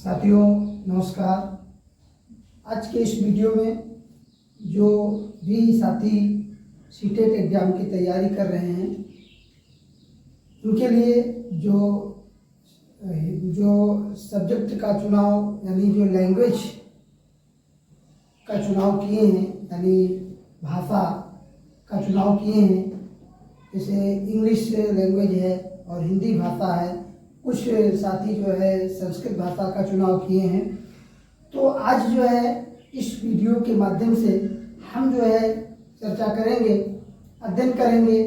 साथियों नमस्कार। आज के इस वीडियो में जो भी साथी सीटेट एग्ज़ाम की तैयारी कर रहे हैं उनके लिए जो सब्जेक्ट का चुनाव यानी जो लैंग्वेज का चुनाव किए हैं यानी भाषा का चुनाव किए हैं, जैसे इंग्लिश लैंग्वेज है और हिंदी भाषा है, कुछ साथी जो है संस्कृत भाषा का चुनाव किए हैं। तो आज जो है इस वीडियो के माध्यम से हम जो है चर्चा करेंगे, अध्ययन करेंगे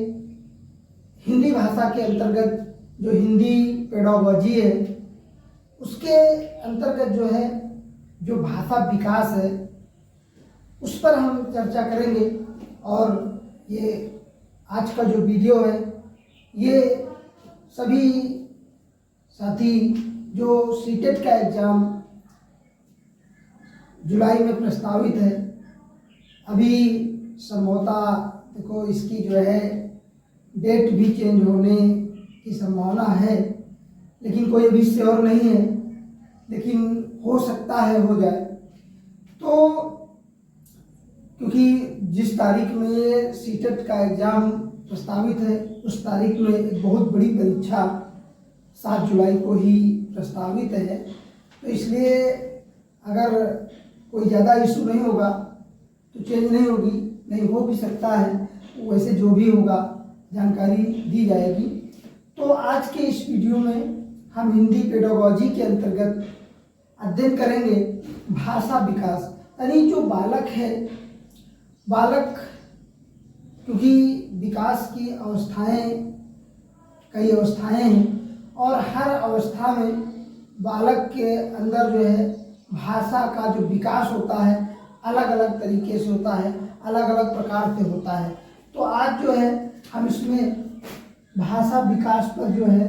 हिंदी भाषा के अंतर्गत जो हिंदी पेडागोजी है उसके अंतर्गत जो है जो भाषा विकास है उस पर हम चर्चा करेंगे। और ये आज का जो वीडियो है ये सभी साथी जो सीटेट का एग्ज़ाम जुलाई में प्रस्तावित है, अभी संभवतः देखो इसकी जो है डेट भी चेंज होने की संभावना है, लेकिन कोई अभी श्योर नहीं है, लेकिन हो सकता है हो जाए। तो क्योंकि जिस तारीख में सीटेट का एग्ज़ाम प्रस्तावित है उस तारीख में एक बहुत बड़ी परीक्षा 7 जुलाई को ही प्रस्तावित है, तो इसलिए अगर कोई ज़्यादा इशू नहीं होगा तो चेंज नहीं होगी, नहीं हो भी सकता है, वैसे जो भी होगा जानकारी दी जाएगी। तो आज के इस वीडियो में हम हिंदी पेडागोजी के अंतर्गत अध्ययन करेंगे भाषा विकास, यानी जो बालक है, बालक क्योंकि विकास की अवस्थाएं कई अवस्थाएं हैं और हर अवस्था में बालक के अंदर जो है भाषा का जो विकास होता है अलग अलग तरीके से होता है, अलग अलग प्रकार से होता है। तो आज जो है हम इसमें भाषा विकास पर जो है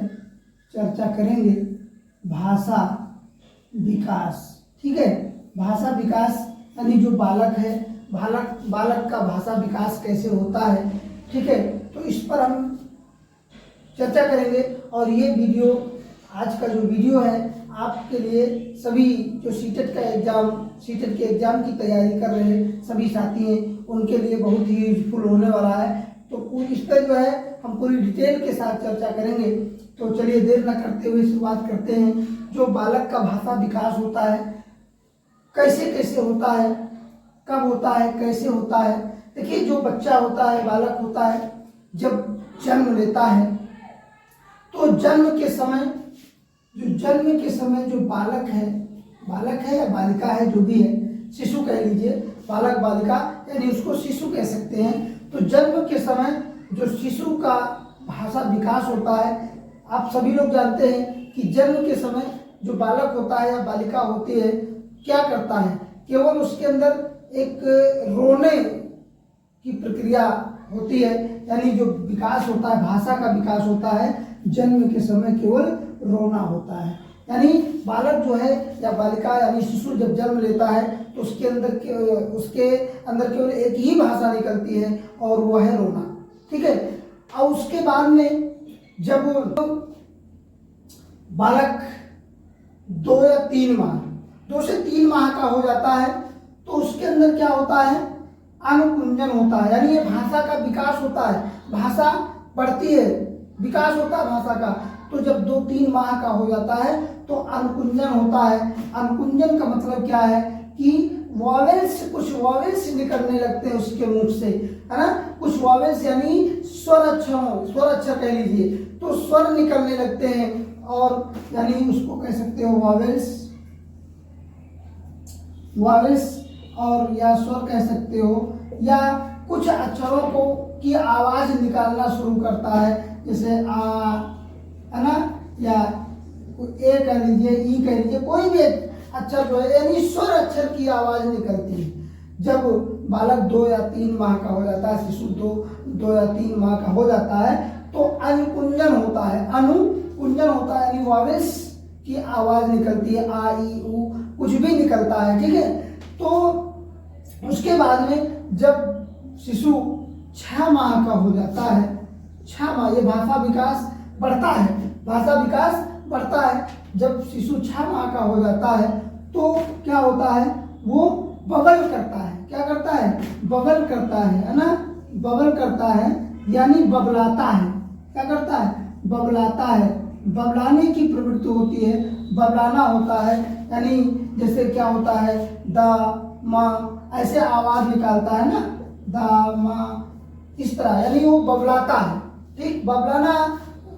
चर्चा करेंगे, भाषा विकास। ठीक है, भाषा विकास यानी जो बालक है, बालक का भाषा विकास कैसे होता है, ठीक है, तो इस पर हम चर्चा करेंगे। और ये वीडियो आज का जो वीडियो है आपके लिए सभी जो सीटेट के एग्ज़ाम की तैयारी कर रहे हैं सभी साथी हैं उनके लिए बहुत ही यूजफुल होने वाला है। तो इस पर जो है हम पूरी डिटेल के साथ चर्चा करेंगे। तो चलिए देर न करते हुए शुरुआत करते हैं। जो बालक का भाषा विकास होता है कैसे कैसे होता है, कब होता है, कैसे होता है। देखिए जो बच्चा होता है, बालक होता है, जब जन्म लेता है तो जन्म के समय जो बालक है या बालिका है, जो भी है, शिशु कह लीजिए, बालक बालिका यानी उसको शिशु कह सकते हैं। तो जन्म के समय जो शिशु का भाषा विकास होता है, आप सभी लोग जानते हैं कि जन्म के समय जो बालक होता है या बालिका होती है क्या करता है, केवल उसके अंदर एक रोने की प्रक्रिया होती है, यानी जो विकास होता है, भाषा का विकास होता है जन्म के समय केवल रोना होता है। यानी बालक जो है या बालिका यानी शिशु जब जन्म लेता है तो उसके अंदर केवल एक ही भाषा निकलती है और वो है रोना। ठीक है, और उसके बाद में जब बालक 2 से 3 माह का हो जाता है तो उसके अंदर क्या होता है, अनुकुंजन होता है, यानी ये भाषा का विकास होता है, भाषा बढ़ती है, विकास होता है भाषा का। तो जब 2-3 माह का हो जाता है तो अनुकुंजन होता है। अनुकुंजन का मतलब क्या है कि कुछ वॉवेल्स निकलने लगते हैं उसके मुख से, है ना, कुछ वॉवेल्स यानी स्वर अक्षर कह लीजिए, तो स्वर निकलने लगते हैं और यानी उसको कह सकते हो वॉवेल्स और या स्वर कह सकते हो, या कुछ अक्षरों को की आवाज निकालना शुरू करता है, जैसे आ, है ना, या ए कह लीजिए, ई कह लीजिए, कोई भी अक्षर जो है यानी स्वर अक्षर की आवाज निकलती है। जब बालक 2 या 3 माह का हो जाता है, शिशु 2 या 3 माह का हो जाता है तो अनुकुंजन होता है, यानी वॉवेल्स की आवाज निकलती है, आ ई उ कुछ भी निकलता है। ठीक है, तो उसके बाद में जब शिशु 6 माह का हो जाता है, 6 माह, ये भाषा विकास बढ़ता है, भाषा विकास बढ़ता है। जब शिशु 6 माह का हो जाता है तो क्या होता है, वो बबल करता है। क्या करता है, बबल करता है ना, बबल करता है यानी बबलाता है। क्या करता है, बबलाता है, बबलाने की प्रवृत्ति होती है, बबलाना होता है। यानी जैसे क्या होता है, द म ऐसे आवाज निकालता है ना, द म इस तरह, यानी वो बबलाता है। ठीक, बबलाना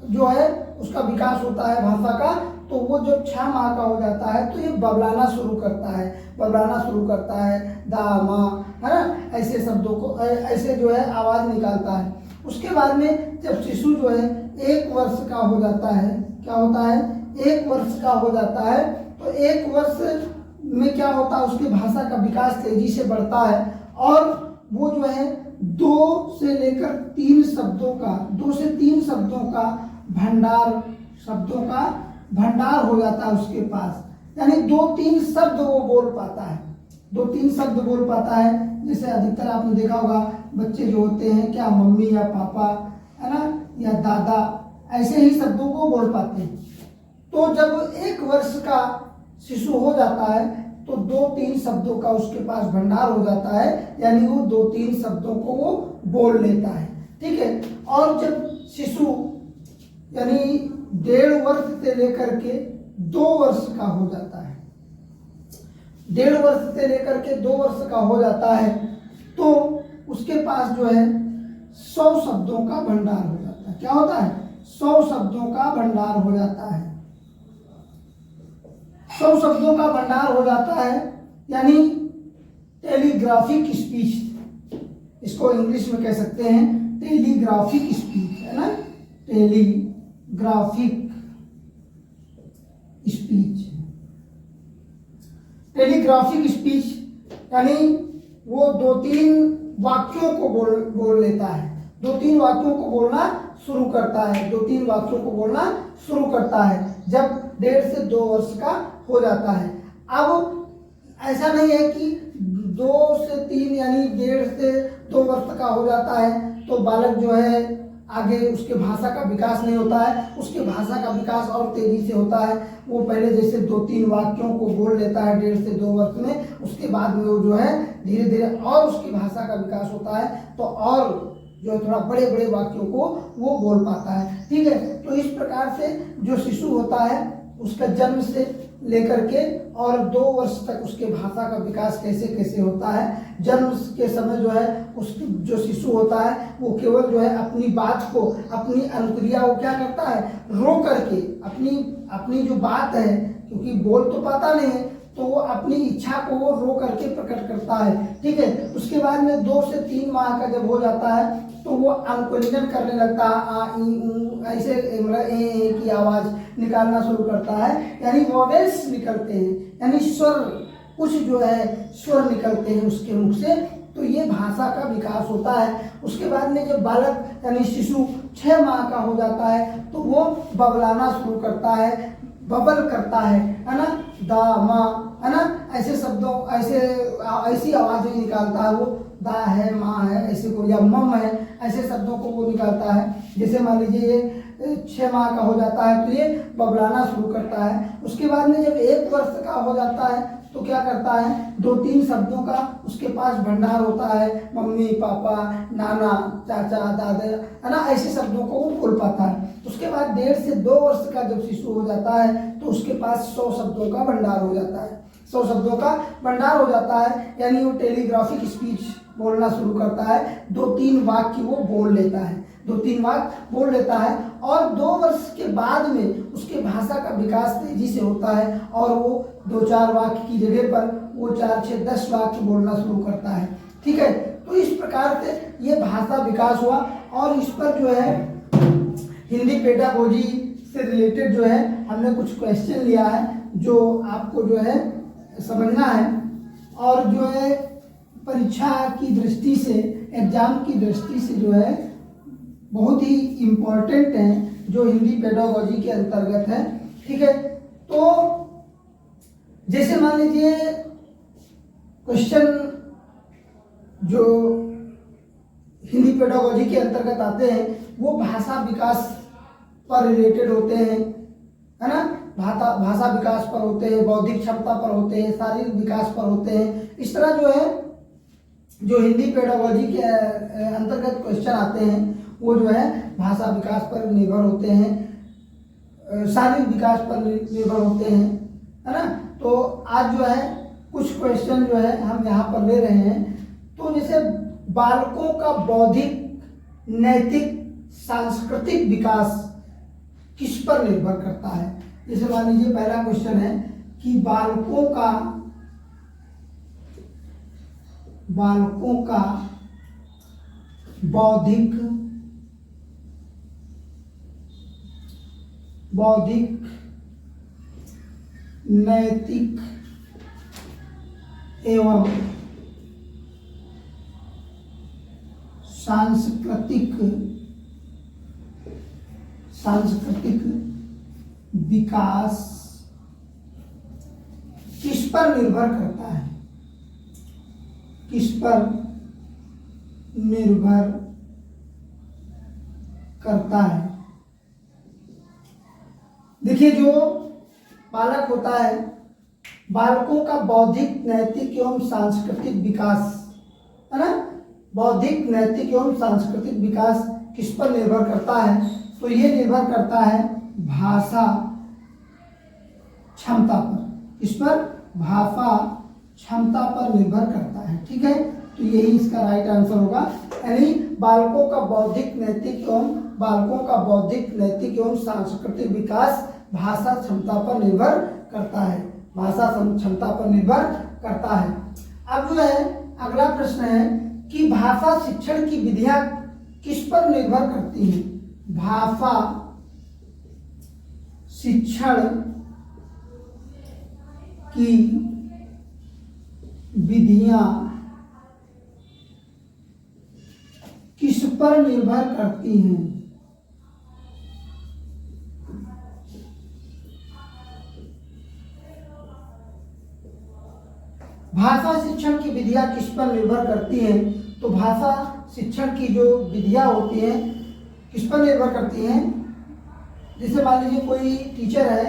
जो है उसका विकास होता है भाषा का। तो वो जब 6 माह का हो जाता है तो ये बबलाना शुरू करता है, बबलाना शुरू करता है, दा माँ, है ना, ऐसे शब्दों को ऐसे जो है आवाज निकालता है। उसके बाद में जब शिशु जो है 1 वर्ष का हो जाता है, क्या होता है, 1 वर्ष का हो जाता है, तो 1 वर्ष में क्या होता है, उसकी भाषा का विकास तेजी से बढ़ता है और वो जो है 2 से लेकर 3 शब्दों का, 2 से 3 शब्दों का भंडार, शब्दों का भंडार हो जाता है उसके पास। यानी 2-3 शब्द वो बोल पाता है, 2-3 शब्द बोल पाता है। जैसे अधिकतर आपने देखा होगा बच्चे जो होते हैं क्या मम्मी या पापा, है ना, या दादा, ऐसे ही शब्दों को बोल पाते हैं। तो जब 1 वर्ष का शिशु हो जाता है तो 2-3 शब्दों का उसके पास भंडार हो जाता है, यानी वो 2-3 शब्दों को वो बोल लेता है। ठीक है, और जब शिशु यानी 1.5 वर्ष से लेकर के 2 वर्ष का हो जाता है, 1.5 वर्ष से लेकर के 2 वर्ष का हो जाता है तो उसके पास जो है 100 शब्दों का भंडार हो जाता है। क्या होता है, 100 शब्दों का भंडार हो जाता है, 100 शब्दों का भंडार हो जाता है। यानी टेलीग्राफिक स्पीच, इसको इंग्लिश में कह सकते हैं टेलीग्राफिक स्पीच, है ना, टेलीग्राफिक स्पीच। टेलीग्राफिक स्पीच यानी वो 2-3 वाक्यों को बोल लेता है, 2-3 वाक्यों को बोलना शुरू करता है, 2-3 वाक्यों को बोलना शुरू करता है जब 1.5 से 2 वर्ष का हो जाता है। अब ऐसा नहीं है कि 2 से 3 यानी 1.5 से 2 वर्ष का हो जाता है तो बालक जो है आगे उसके भाषा का विकास नहीं होता है, उसके भाषा का विकास और तेजी से होता है। वो पहले जैसे 2-3 वाक्यों को बोल लेता है 1.5 से 2 वर्ष में, उसके बाद में वो जो है धीरे धीरे और उसकी भाषा का विकास होता है तो और जो है थोड़ा बड़े बड़े वाक्यों को वो बोल पाता है। ठीक है, तो इस प्रकार से जो शिशु होता है उसका जन्म से लेकर के और 2 वर्ष तक उसके भाषा का विकास कैसे कैसे होता है। जन्म के समय जो है उस जो शिशु होता है वो केवल जो है अपनी बात को, अपनी अनुक्रिया वो क्या करता है, रो करके अपनी जो बात है, क्योंकि बोल तो पाता नहीं है तो वो अपनी इच्छा को वो रो करके प्रकट करता है। ठीक है, उसके बाद में 2 से 3 माह का जब हो जाता है तो वो अंकुरिजन करने लगता है, आ ई ऊ ऐसे ए की आवाज निकालना शुरू करता है, यानी वॉवेल्स निकलते हैं, यानी स्वर, कुछ जो है स्वर निकलते हैं उसके मुख से। तो ये भाषा का विकास होता है। उसके बाद में जब बालक यानी शिशु 6 माह का हो जाता है तो वो बबलाना शुरू करता है, बबल करता है ना, दा माँ, है ना, ऐसे शब्दों ऐसी आवाजें निकालता है वो, दा है, माँ है, ऐसे को, या मम है, ऐसे शब्दों को वो निकालता है। जैसे मान लीजिए ये 6 माह का हो जाता है तो ये बबलाना शुरू करता है। उसके बाद में जब 1 वर्ष का हो जाता है तो क्या करता है, 2-3 शब्दों का उसके पास भंडार होता है, मम्मी, पापा, नाना, चाचा, दादा, है ना, ऐसे शब्दों को वो बोल पाता है। उसके बाद 1.5 से 2 वर्ष का जब शिशु हो जाता है तो उसके पास 100 शब्दों का भंडार हो जाता है, 100 शब्दों का भंडार हो जाता है। यानी वो टेलीग्राफिक स्पीच बोलना शुरू करता है, 2-3 वाक्य वो बोल लेता है, 2-3 वाक्य बोल लेता है। और 2 वर्ष के बाद में उसके भाषा का विकास तेजी से होता है और वो 2-4 वाक्य की जगह पर वो 4-6-10 वाक्य बोलना शुरू करता है। ठीक है, तो इस प्रकार से ये भाषा विकास हुआ। और इस पर जो है हिंदी पेडागोजी से रिलेटेड जो है हमने कुछ क्वेश्चन लिया है जो आपको जो है समझना है और जो है परीक्षा की दृष्टि से, एग्जाम की दृष्टि से जो है बहुत ही इम्पोर्टेंट हैं, जो हिंदी पेडागोजी के अंतर्गत है। ठीक है, तो जैसे मान लीजिए क्वेश्चन जो हिंदी पेडागोजी के अंतर्गत आते हैं वो भाषा विकास पर रिलेटेड होते हैं, है ना, भाषा विकास पर होते हैं, बौद्धिक क्षमता पर होते हैं, शारीरिक विकास पर होते हैं। इस तरह जो है जो हिंदी पेडागोजी के अंतर्गत क्वेश्चन आते हैं वो जो है भाषा विकास पर निर्भर होते हैं, शारीरिक विकास पर निर्भर होते हैं, है ना। तो आज जो है कुछ क्वेश्चन जो है हम यहाँ पर ले रहे हैं। तो जैसे बालकों का बौद्धिक, नैतिक, सांस्कृतिक विकास किस पर निर्भर करता है। जैसे मान लीजिए पहला क्वेश्चन है कि बालकों का बौद्धिक, नैतिक एवं सांस्कृतिक विकास किस पर निर्भर करता है, किस पर निर्भर करता है। देखिए जो बालक होता है, बालकों का बौद्धिक, नैतिक एवं सांस्कृतिक विकास, है ना, बौद्धिक, नैतिक एवं सांस्कृतिक विकास किस पर निर्भर करता है। तो ये निर्भर करता है भाषा क्षमता पर। इस पर भाषा क्षमता पर निर्भर करता है, ठीक है। तो यही इसका राइट आंसर होगा, यानी बालकों का बौद्धिक, नैतिक एवं सांस्कृतिक विकास भाषा क्षमता पर निर्भर करता है, भाषा क्षमता पर निर्भर करता है। अब जो है अगला प्रश्न है कि भाषा शिक्षण की विधियां किस पर निर्भर करती हैं। भाषा शिक्षण की विधियां किस पर निर्भर करती हैं। भाषा शिक्षण की विधियां किस पर निर्भर करती हैं। तो भाषा शिक्षण की जो विधियां होती हैं किस पर निर्भर करती हैं। जैसे मान लीजिए कोई टीचर है,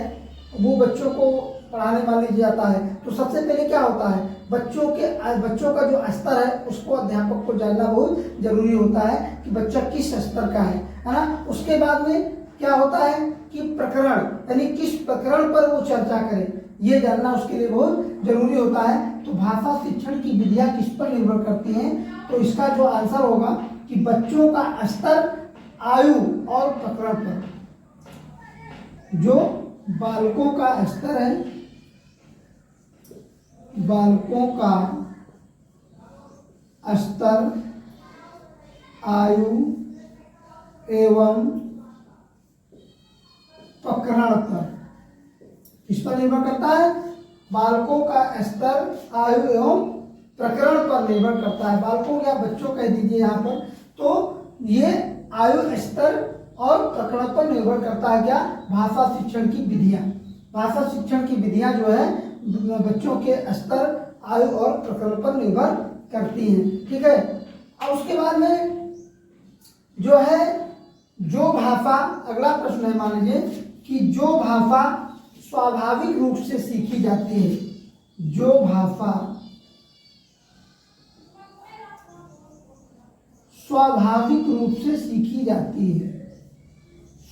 वो बच्चों को पढ़ाने मान लीजिए जाता है, तो सबसे पहले क्या होता है, बच्चों का जो स्तर है उसको अध्यापक को जानना बहुत जरूरी होता है कि बच्चा किस स्तर का है ना। उसके बाद में क्या होता है कि प्रकरण, यानी किस प्रकरण पर वो चर्चा करे, ये जानना उसके लिए बहुत जरूरी होता है। तो भाषा शिक्षण की विधियां किस पर निर्भर करती हैं। तो इसका जो आंसर होगा कि बच्चों का स्तर, आयु और प्रकरण पर। जो बालकों का स्तर है, बालकों का स्तर, आयु एवं प्रकरण पर किस पर निर्भर करता है। बालकों का स्तर, आयु एवं प्रकरण पर निर्भर करता है। बालकों या बच्चों कह दीजिए यहाँ पर, तो ये आयु, स्तर और प्रकरण पर निर्भर करता है क्या, भाषा शिक्षण की विधियां। भाषा शिक्षण की विधियां जो है बच्चों के स्तर, आयु और प्रकरण पर निर्भर करती हैं, ठीक है। अब उसके बाद में जो है जो भाषा, अगला प्रश्न है मान लीजिए कि जो भाषा स्वाभाविक रूप से सीखी जाती है, जो भाषा स्वाभाविक रूप से सीखी जाती है,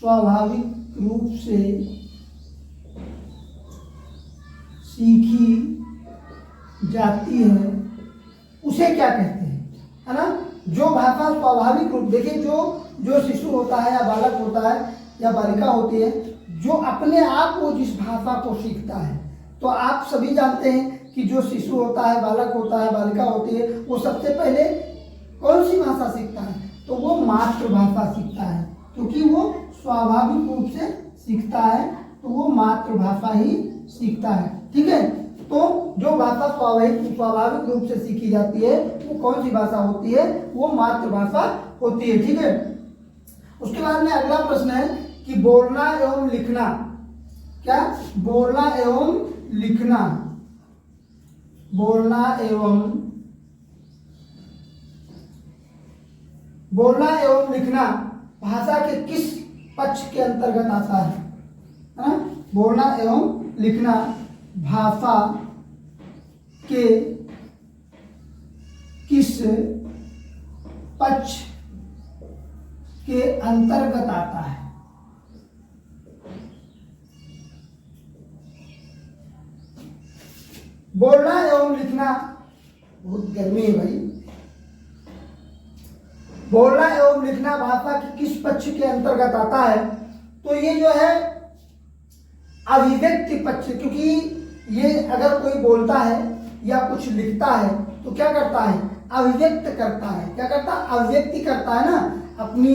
स्वाभाविक रूप से सीखी जाती है, उसे क्या कहते हैं, है ना। जो भाषा स्वाभाविक रूप, देखिए जो शिशु होता है या बालक होता है या बालिका होती है, जो अपने आप वो जिस भाषा को सीखता है। तो आप सभी जानते हैं कि जो शिशु होता है, बालक होता है, बालिका होती है, वो सबसे पहले कौन सी भाषा सीखता है, तो वो मातृभाषा सीखता है, क्योंकि वो स्वाभाविक रूप से सीखता है, तो वो मातृभाषा ही सीखता है, ठीक है। तो जो भाषा स्वाभाविक रूप से सीखी जाती है वो कौन सी भाषा होती है, वो मातृभाषा होती है, ठीक है। उसके बाद में अगला प्रश्न है कि बोलना एवं लिखना, क्या, बोलना एवं लिखना, बोलना एवं लिखना भाषा के किस पक्ष के अंतर्गत आता है, बोलना एवं लिखना भाषा के किस पक्ष के अंतर्गत आता है? बोलना एवं लिखना, बहुत गर्मी है भाई, बोलना एवं लिखना भाषा के किस पक्ष के अंतर्गत आता है? तो ये जो है अभिव्यक्ति पक्ष, क्योंकि ये अगर कोई बोलता है या कुछ लिखता है तो क्या करता है? अभिव्यक्त करता है। क्या करता है? अभिव्यक्ति करता है ना अपनी।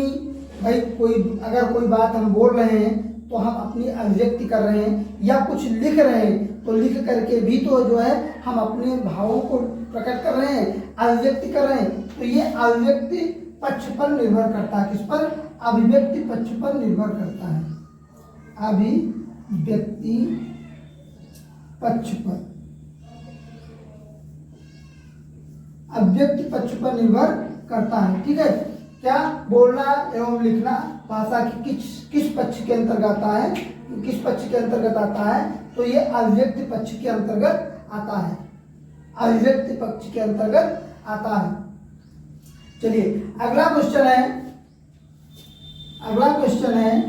भाई कोई अगर कोई बात हम बोल रहे हैं तो हम अपनी अभिव्यक्ति कर रहे हैं, या कुछ लिख रहे हैं तो लिख करके भी तो जो है हम अपने भावों को प्रकट कर रहे हैं, अभिव्यक्ति कर रहे हैं। तो ये अभिव्यक्ति पक्ष पर निर्भर करता है। किस पर? अभिव्यक्ति पक्ष पर निर्भर करता है। अभिव्यक्ति पक्ष पर, अभिव्यक्ति पक्ष पर निर्भर करता है। ठीक है, क्या? बोलना एवं लिखना भाषा की किस पक्ष के अंतर्गत आता है? किस पक्ष के अंतर्गत आता है? तो ये अभिव्यक्ति पक्ष के अंतर्गत आता है, अभिव्यक्ति पक्ष के अंतर्गत आता है। चलिए अगला क्वेश्चन है, अगला क्वेश्चन है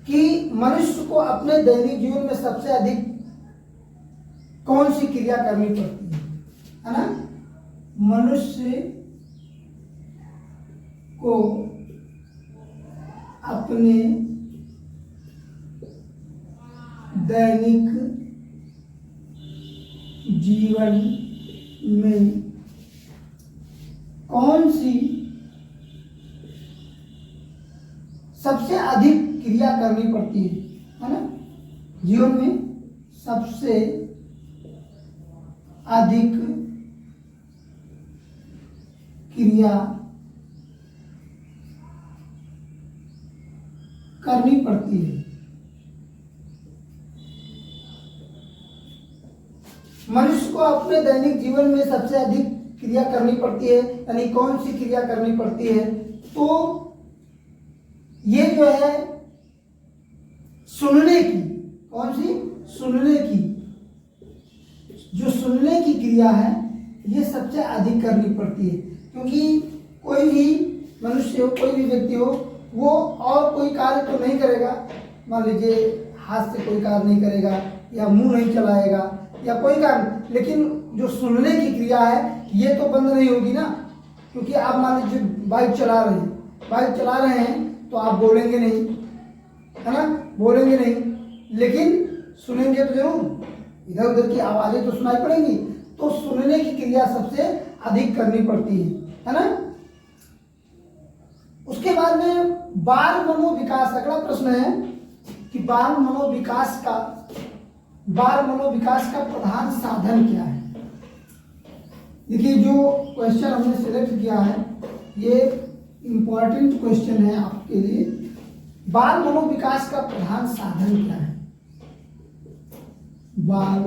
कि मनुष्य को अपने दैनिक जीवन में सबसे अधिक कौन सी क्रिया करनी पड़ती है ना? मनुष्य को अपने दैनिक जीवन में कौन सी सबसे अधिक क्रिया करनी पड़ती है ना? जीवन में सबसे अधिक क्रिया करनी पड़ती है। मनुष्य को अपने दैनिक जीवन में सबसे अधिक क्रिया करनी पड़ती है, यानी कौन सी क्रिया करनी पड़ती है? तो ये जो है सुनने की, कौन सी? सुनने की। जो सुनने की क्रिया है ये सबसे अधिक करनी पड़ती है, क्योंकि कोई भी मनुष्य हो, कोई भी व्यक्ति हो, वो और कोई कार्य तो नहीं करेगा। मान लीजिए हाथ से कोई कार्य नहीं करेगा, या मुंह नहीं चलाएगा, या कोई कार्य, लेकिन जो सुनने की क्रिया है ये तो बंद नहीं होगी ना। क्योंकि आप मान लीजिए बाइक चला रहे हैं, बाइक चला रहे हैं तो आप बोलेंगे नहीं, है ना? बोलेंगे नहीं, लेकिन सुनेंगे तो जरूर, इधर उधर की आवाजें तो सुनाई पड़ेंगी। तो सुनने की क्रिया सबसे अधिक करनी पड़ती है ना? उसके बाद में बाल मनोविकास, अगला प्रश्न है कि बाल मनोविकास का प्रधान साधन क्या है? देखिए जो क्वेश्चन हमने सिलेक्ट किया है ये इंपॉर्टेंट क्वेश्चन है आपके लिए। बाल मनोविकास का प्रधान साधन क्या है? बाल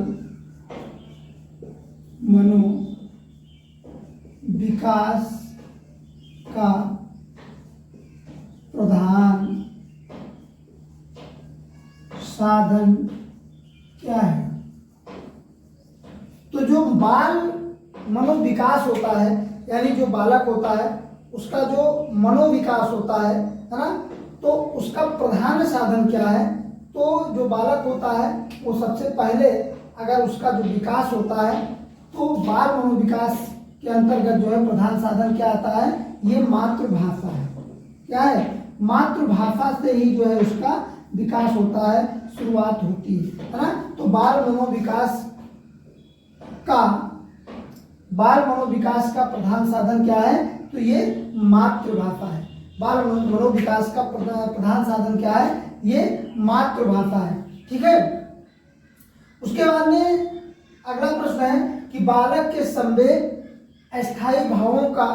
मनोविकास का प्रधान साधन क्या है? तो जो बाल मनोविकास होता है, यानी जो बालक होता है उसका जो मनोविकास होता है ना, तो उसका प्रधान साधन क्या है? तो जो बालक होता है वो सबसे पहले अगर उसका जो विकास होता है तो बाल मनोविकास के अंतर्गत जो है प्रधान साधन क्या आता है? ये मातृभाषा है। क्या है? मातृभाषा से ही जो है उसका विकास होता है, शुरुआत होती है ना? तो बाल मनोविकास का प्रधान साधन क्या है? तो ये मातृभाषा है। बाल मनोविकास का प्रधान साधन क्या है? ये मातृभाषा है। ठीक है, उसके बाद में अगला प्रश्न है कि बालक के संवेग अस्थायी भावों का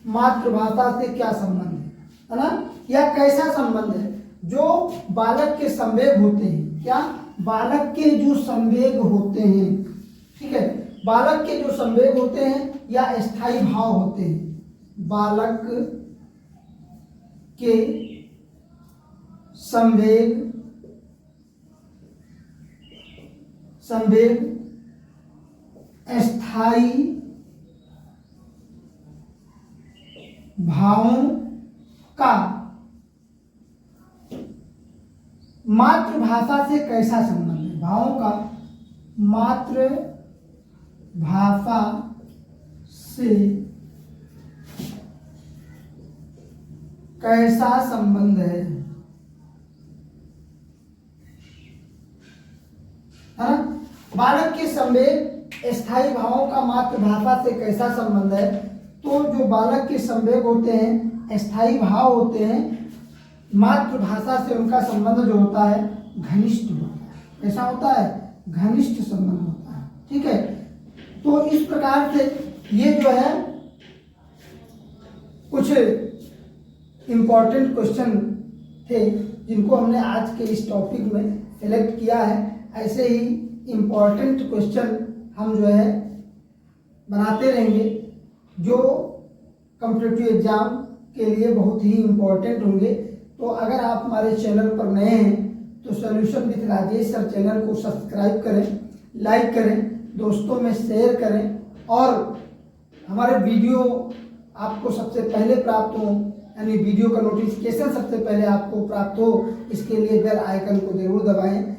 मातृभाषा से क्या संबंध है ना? या कैसा संबंध है? जो बालक के संवेग होते हैं, क्या? बालक के जो संवेग होते हैं, ठीक है, बालक के जो संवेग होते हैं या अस्थायी भाव होते हैं, बालक के संवेग स्थायी भावों का मातृभाषा से कैसा संबंध है। भावों का मातृभाषा से कैसा संबंध है ना। बालक के संवेग स्थायी भावों का मातृभाषा से कैसा संबंध है। तो जो बालक के संवेग होते हैं, स्थायी भाव होते हैं, मातृभाषा से उनका संबंध जो होता है घनिष्ठ होता है। कैसा होता है? घनिष्ठ संबंध होता है। ठीक है, तो इस प्रकार से ये जो है कुछ इंपॉर्टेंट क्वेश्चन थे जिनको हमने आज के इस टॉपिक में सेलेक्ट किया है। ऐसे ही इम्पॉर्टेंट क्वेश्चन हम जो है बनाते रहेंगे जो कॉम्पिटिटिव एग्जाम के लिए बहुत ही इम्पॉर्टेंट होंगे। तो अगर आप हमारे चैनल पर नए हैं तो solution with Rajesh sir channel को सब्सक्राइब करें, लाइक करें, दोस्तों में शेयर करें और हमारे वीडियो आपको सबसे पहले प्राप्त हो, यानी वीडियो का नोटिफिकेशन सबसे पहले आपको प्राप्त हो, इसके लिए बेल आइकन को जरूर दबाएं